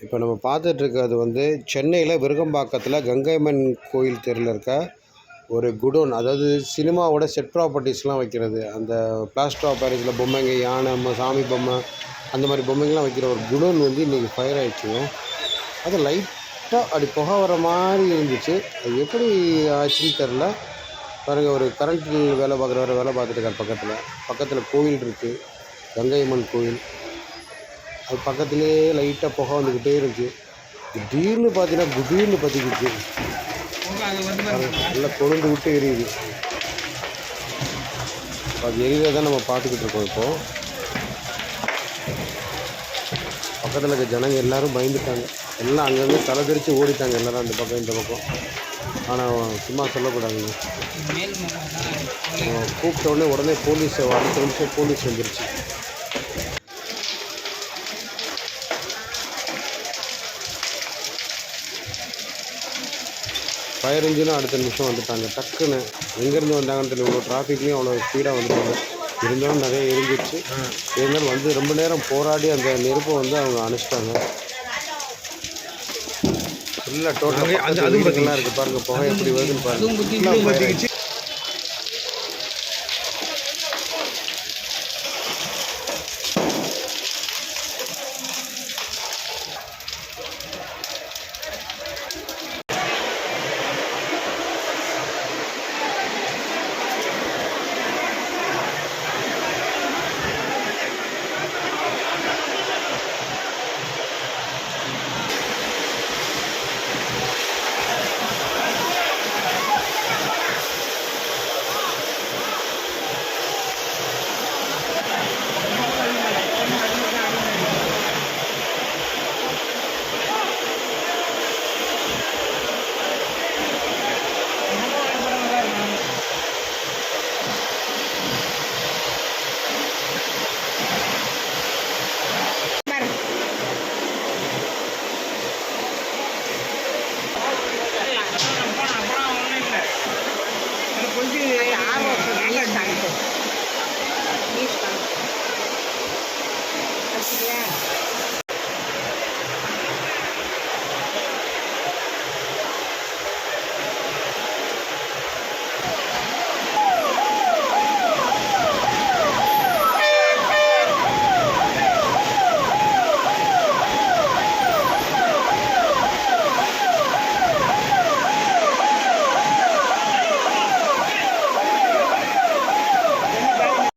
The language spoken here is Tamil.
இப்போ நம்ம பார்த்துட்ருக்கிறது வந்து சென்னையில் விருகம்பாக்கத்தில் கங்கைம்மன் கோயில் தெருவில் இருக்க ஒரு குடோன். அதாவது சினிமாவோட செட் ப்ராப்பர்ட்டிஸ்லாம் வைக்கிறது, அந்த பிளாஸ்டர் ஆஃப் பாரிஸில் பொம்மைங்க, யானை, சாமி பொம்மை, அந்த மாதிரி பொம்மைங்கள்லாம் வைக்கிற ஒரு குடோன் வந்து இன்றைக்கி ஃபயர் ஆகிடுச்சுங்க. அது லைட்டாக அப்படி புகை வர மாதிரி இருந்துச்சு. அது எப்படி ஆச்சுன்னு தெரில. பாருங்கள், ஒரு கரண்ட்டில் வேலை பார்க்குறவரை வேலை பார்த்துட்டு இருக்கார். பக்கத்தில் கோயில் இருக்குது, கங்கைம்மன் கோயில். அது பக்கத்துலேயே லைட்டாக புகை வந்துக்கிட்டே இருந்துச்சு. திடீர்னு பார்த்தீங்கன்னா திடீர்னு பற்றிக்கிச்சு. நல்லா கொழுந்து விட்டு எரியுது. அது எரியதை நம்ம பார்த்துக்கிட்டு இருக்கோம். இப்போது பக்கத்தில் இருக்க ஜனங்க எல்லோரும் பயந்துட்டாங்க. எல்லாம் அங்கங்கே தலை தெரித்து ஓடிட்டாங்க எல்லோரும், அந்த பக்கம் இந்த பக்கம். ஆனால் சும்மா சொல்லக்கூடாதுங்க. கூப்பிட்ட உடனே போலீஸ், அடுத்த நிமிஷம் போலீஸ் வந்துருச்சு. ஃபயர் இன்ஜினும் அடுத்த நிமிஷம் வந்துட்டாங்க. டக்குன்னு எங்கேருந்து வந்தாங்கன்னு தெரியல. இவ்வளோ டிராஃபிக்லேயும் அவ்வளோ ஸ்பீடாக வந்துட்டாங்க. இருந்தாலும் நிறைய எரிஞ்சிச்சு. இருந்தாலும் வந்து ரொம்ப நேரம் போராடி அந்த நெருப்பை வந்து அவங்க அணைச்சிட்டாங்க. ஃபுல்லாக டோட்டல் அதுலாம் இருக்குது பாருங்கள், புகை எப்படி வருதுன்னு பாருங்கள்.